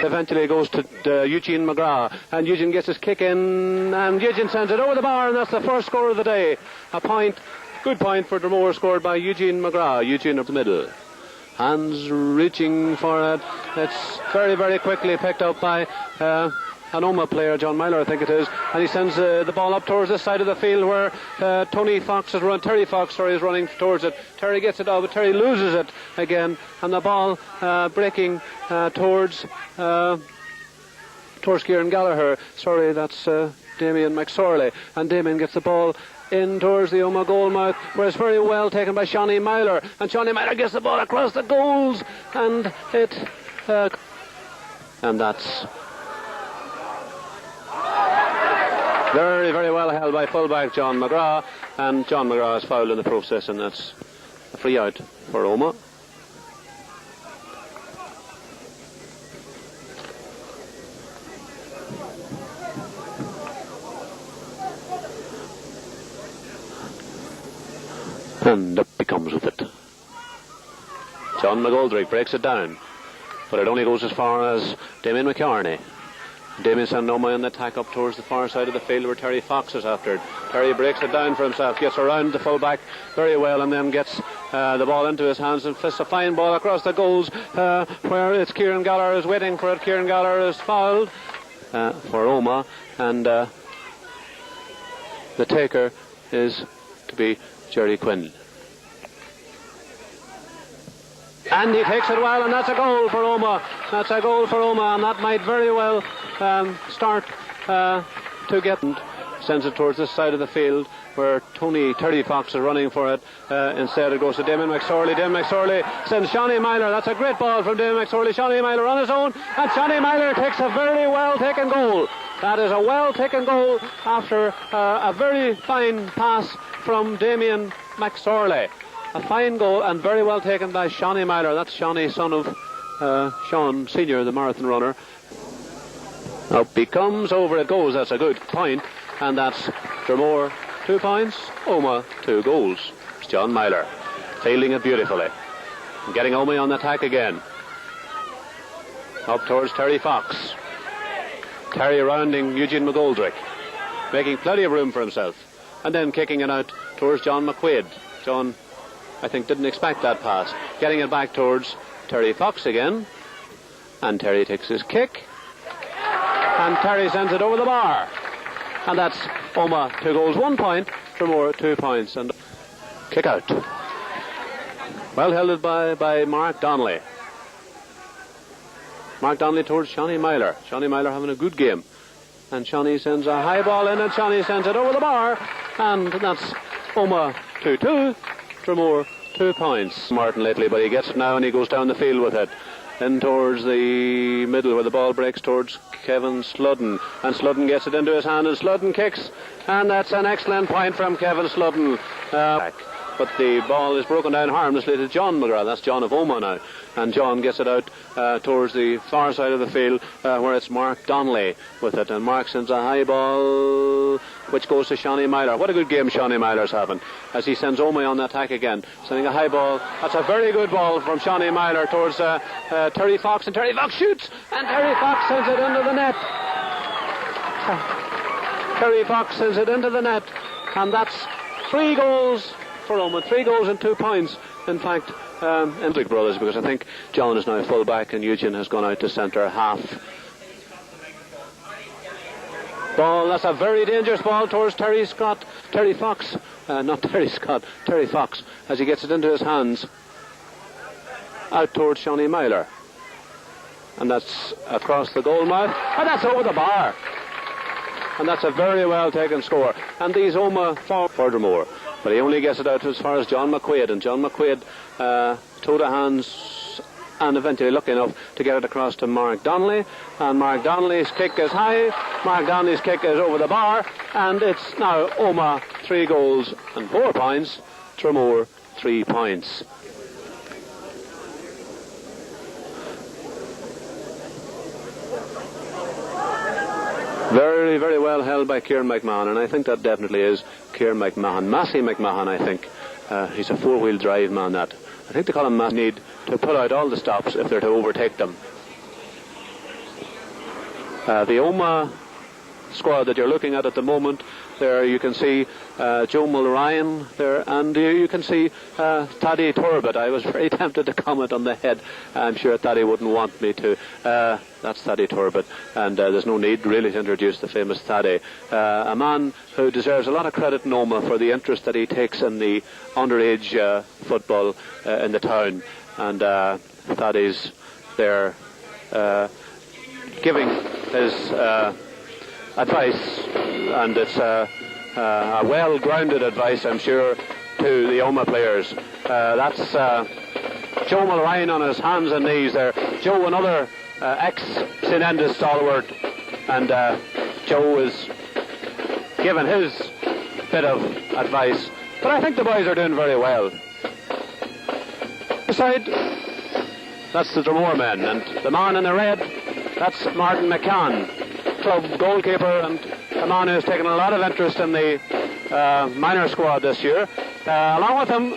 Eventually goes to Eugene McGrath, and Eugene gets his kick in, and Eugene sends it over the bar, and that's the first score of the day. A point, good point for Dromore, scored by Eugene McGrath. Eugene up the middle, hands reaching for it. It's very, very quickly picked up by an Omagh player, John Myler, I think it is, and he sends the ball up towards this side of the field where Terry Fox is running towards it. Terry gets it out, but Terry loses it again, and the ball breaking towards Kieran Gallagher. Sorry, that's Damien McSorley, and Damien gets the ball in towards the Omagh goal mouth, where it's very well taken by Shawnee Myler, and Shawnee Myler gets the ball across the goals, and that's very, very well held by fullback John McGrath, and John McGrath is fouled in the process, and that's a free out for Omagh. And up he comes with it. John McGoldrick breaks it down, but it only goes as far as Damien McCartney. Damien sent Omagh on the attack up towards the far side of the field where Terry Fox is after it. Terry breaks it down for himself, gets around the fullback very well, and then gets the ball into his hands and fists a fine ball across the goals where it's Kieran Gallagher is waiting for it. Kieran Gallagher is fouled for Omagh, and the taker is to be Jerry Quinn. And he takes it well, and that's a goal for Omagh. That's a goal for Omagh, and that might very well start to get. Sends it towards this side of the field where Terry Fox is running for it. Instead it goes to Damien McSorley. Damien McSorley sends Shawnee Myler. That's a great ball from Damien McSorley. Shawnee Myler on his own, and Shawnee Myler takes a very well taken goal. That is a well taken goal after a very fine pass from Damien McSorley. A fine goal and very well taken by Shawnee Myler. That's Shawnee, son of Sean Senior, the marathon runner. Up he comes, over it goes. That's a good point, and that's Dromore 2 points, Omagh 2 goals. It's John Myler fielding it beautifully, getting Omagh on the attack again. Up towards Terry Fox. Terry rounding Eugene McGoldrick, making plenty of room for himself, and then kicking it out towards John McQuaid. John, I think, didn't expect that pass. Getting it back towards Terry Fox again, and Terry takes his kick, and Terry sends it over the bar, and that's Omagh 2 goals, 1 point, Dromore 2 points, and kick out. Well held by Mark Donnelly. Mark Donnelly towards Shawnee Myler. Shawnee Myler having a good game, and Shawnee sends a high ball in, and Shawnee sends it over the bar, and that's Omagh 2-2, Dromore 2 points. Martin lately, but he gets it now and he goes down the field with it. In towards the middle where the ball breaks towards Kevin Sludden, and Sludden gets it into his hand, and Sludden kicks, and that's an excellent point from Kevin Sludden. But the ball is broken down harmlessly to John McGrath. That's John of Omagh now, and John gets it out towards the far side of the field where it's Mark Donnelly with it, and Mark sends a high ball which goes to Shawnee Myler. What a good game Shawnee Myler's having as he sends Omagh on the attack again, sending a high ball. That's a very good ball from Shawnee Myler towards Terry Fox, and Terry Fox shoots, and Terry Fox sends it into the net. Terry Fox sends it into the net, and that's 3 goals for Omagh, 3 goals and 2 points, in fact, Hendrick brothers, because I think John is now full back and Eugene has gone out to centre half. Ball, that's a very dangerous ball towards Terry Fox, as he gets it into his hands. Out towards Johnny Myler. And that's across the goal mouth, and that's over the bar. And that's a very well taken score. And these Omagh fall furthermore. But he only gets it out as far as John McQuaid, and John McQuaid toe to hands and eventually lucky enough to get it across to Mark Donnelly, and Mark Donnelly's kick is high, Mark Donnelly's kick is over the bar, and it's now Omagh 3 goals and 4 points, Dromore 3 points. Very, very well held by Kieran McMahon, and I think that definitely is Kieran McMahon. Massey McMahon, I think. He's a 4-wheel drive man, that. I think they call him Massey. Need to pull out all the stops if they're to overtake them. The Omagh squad that you're looking at the moment, there you can see Joe Mulryan there, and you can see Thaddy Turbot. I was very tempted to comment on the head. I'm sure Thaddy wouldn't want me to. That's Thaddy Turbot, and there's no need really to introduce the famous Thaddy, a man who deserves a lot of credit in Omagh for the interest that he takes in the underage football in the town, and Thaddy's there giving his advice, and it's a well-grounded advice, I'm sure, to the Omagh players. That's Joe Mulryan on his hands and knees there. Joe, another ex-St Enda's stalwart, and Joe is giving his bit of advice. But I think the boys are doing very well. Beside, that's the Dromore men, and the man in the red, that's Martin McCann, club goalkeeper, and a man who's taken a lot of interest in the minor squad this year. Along with him,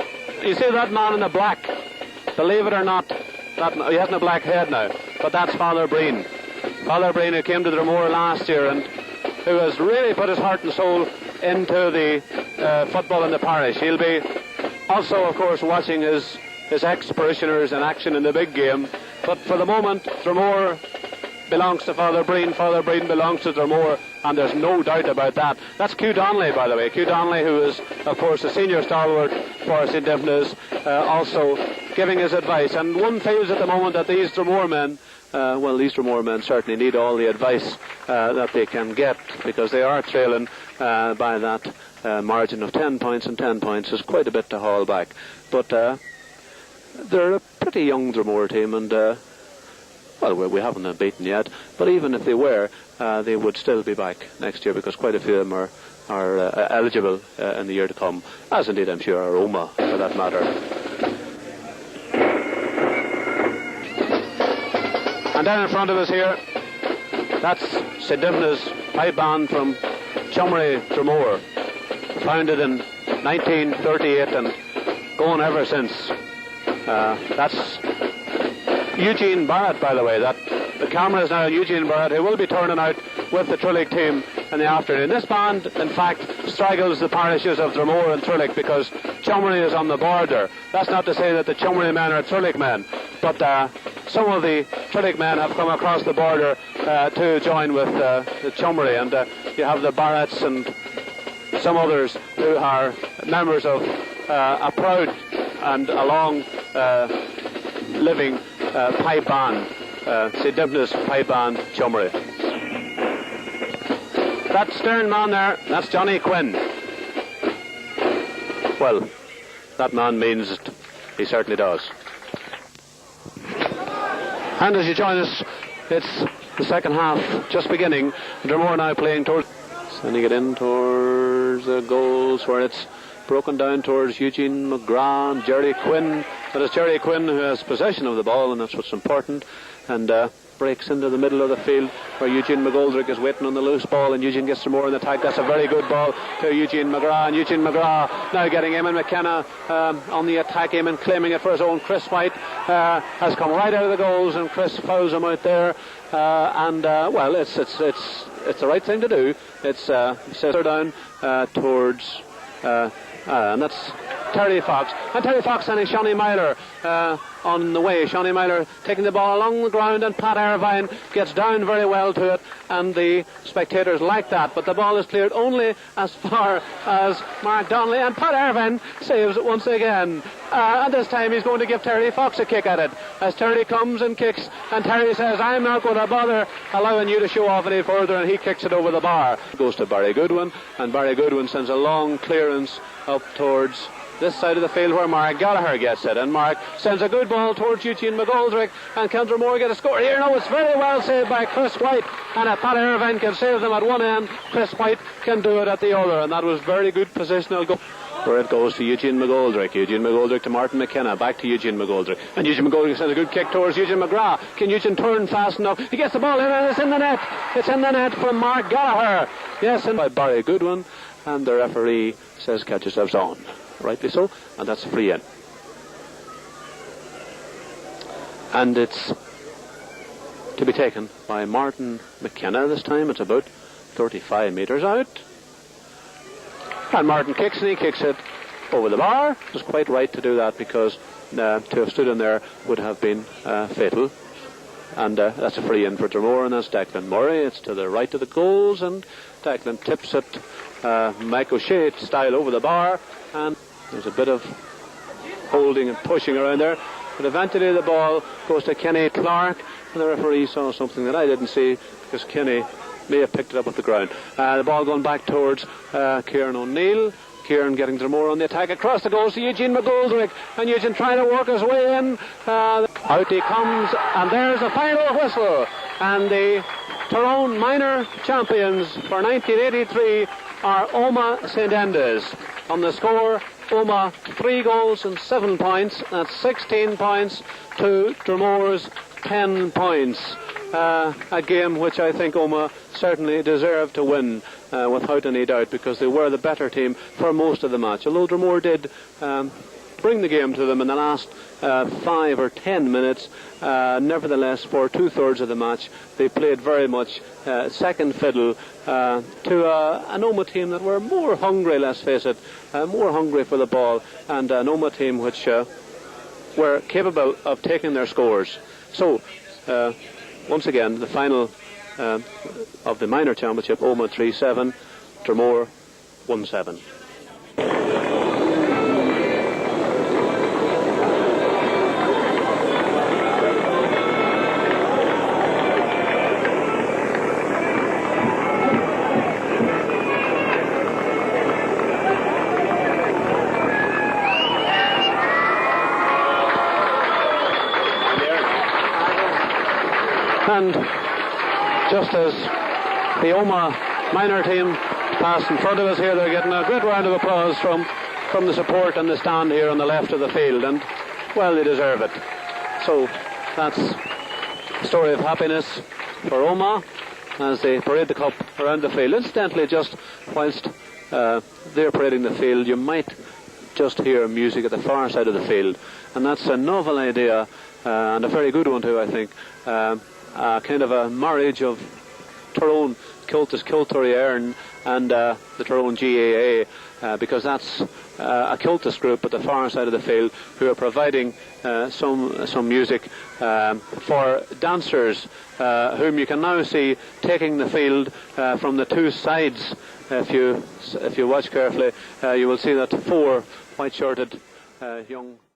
you see that man in the black. Believe it or not, he hasn't a black head now, but that's Father Breen. Father Breen, who came to Dromore last year and who has really put his heart and soul into the football in the parish. He'll be also, of course, watching his ex-parishioners in action in the big game. But for the moment, Dromore belongs to Father Breen. Father Breen belongs to Dromore, and there's no doubt about that. That's Q Donnelly, by the way. Q Donnelly, who is, of course, a senior stalwart for St Dimphna's, also giving his advice. And one feels at the moment that these Dromore men, these Dromore men certainly need all the advice that they can get, because they are trailing by that margin of 10 points, and 10 points is quite a bit to haul back. But they're a pretty young Dromore team, and we haven't been beaten yet, but even if they were, they would still be back next year, because quite a few of them are eligible in the year to come, as indeed I'm sure are Omagh, for that matter. And down in front of us here, that's St Dimphna's pipe band from Chummery, Dromore, founded in 1938 and going ever since. That's Eugene Barrett, by the way. The camera is now Eugene Barrett, who will be turning out with the Trillick team in the afternoon. This band, in fact, straggles the parishes of Dromore and Trillick, because Chummery is on the border. That's not to say that the Chummery men are Trillick men, but some of the Trillick men have come across the border to join with the Chummery, and you have the Barretts and some others who are members of a proud and a long living pipe band, St Dimphna's pipe band, Chummery. That stern man there, that's Johnny Quinn. Well, that man means it. He certainly does. And as you join us, it's the second half just beginning. Dromore now playing towards, sending it in towards the goals, where it's broken down towards Eugene McGrath and Jerry Quinn. But it's Jerry Quinn who has possession of the ball, and that's what's important, and breaks into the middle of the field, where Eugene McGoldrick is waiting on the loose ball, and Eugene gets some more in the attack. That's a very good ball to Eugene McGrath, and Eugene McGrath now getting Eamon McKenna on the attack. Eamon claiming it for his own. Chris White has come right out of the goals, and Chris fouls him out there, it's the right thing to do. It's set her down towards and that's Terry Fox. And Terry Fox sending Shawnee Myler on the way. Shawnee Myler taking the ball along the ground, and Pat Irvine gets down very well to it, and the spectators like that. But the ball is cleared only as far as Mark Donnelly, and Pat Irvine saves it once again. And this time he's going to give Terry Fox a kick at it, as Terry comes and kicks, and Terry says, I'm not going to bother allowing you to show off any further, and he kicks it over the bar. It goes to Barry Goodwin, and Barry Goodwin sends a long clearance up towards this side of the field where Mark Gallagher gets it, and Mark sends a good ball towards Eugene McGoldrick, and can Dromore get a score here? No, it's very well saved by Chris White, and if Pat Irvine can save them at one end, Chris White can do it at the other, and that was very good positional goal. Where it goes to Eugene McGoldrick. Eugene McGoldrick to Martin McKenna. Back to Eugene McGoldrick. And Eugene McGoldrick sends a good kick towards Eugene McGrath. Can Eugene turn fast enough? He gets the ball in, and it's in the net. It's in the net from Mark Gallagher. Yes, and by Barry Goodwin. And the referee says catch yourselves on. Rightly so. And that's a free in. And it's to be taken by Martin McKenna this time. It's about 35 metres out. And Martin kicks, and he kicks it over the bar. It was quite right to do that, because to have stood in there would have been fatal. And that's a free in for Dromore, and that's Declan Murray. It's to the right of the goals, and Declan tips it Mike O'Shea style over the bar, and there's a bit of holding and pushing around there. But eventually the ball goes to Kenny Clark, and the referee saw something that I didn't see, because Kenny may have picked it up off the ground. The ball going back towards Kieran O'Neill. Kieran getting Dromore on the attack. Across the goals to Eugene McGoldrick. And Eugene trying to work his way in. Out he comes, and there's the final whistle. And the Tyrone minor champions for 1983 are Omagh St Enda's. On the score, Omagh 3 goals and 7 points. That's 16 points to Dromore's 10 points. A game which I think Omagh certainly deserved to win, without any doubt, because they were the better team for most of the match. Although Dromore did bring the game to them in the last 5 or 10 minutes, nevertheless, for 2/3 of the match, they played very much second fiddle to an Omagh team that were more hungry, let's face it, more hungry for the ball, and an Omagh team which were capable of taking their scores. So, once again, the final of the minor championship, Omagh 3-7, Dromore 1-7. And just as the Omagh minor team pass in front of us here, they're getting a great round of applause from the support and the stand here on the left of the field, and well, they deserve it. So that's a story of happiness for Omagh as they parade the cup around the field. Incidentally, just whilst they're parading the field, you might just hear music at the far side of the field, and that's a novel idea, and a very good one too, I think. Kind of a marriage of Tyrone Kiltus Kilturry Earn and the Tyrone GAA, because that's a Kiltus group at the far side of the field who are providing some music for dancers whom you can now see taking the field from the two sides. If you watch carefully, you will see that 4 white-shirted young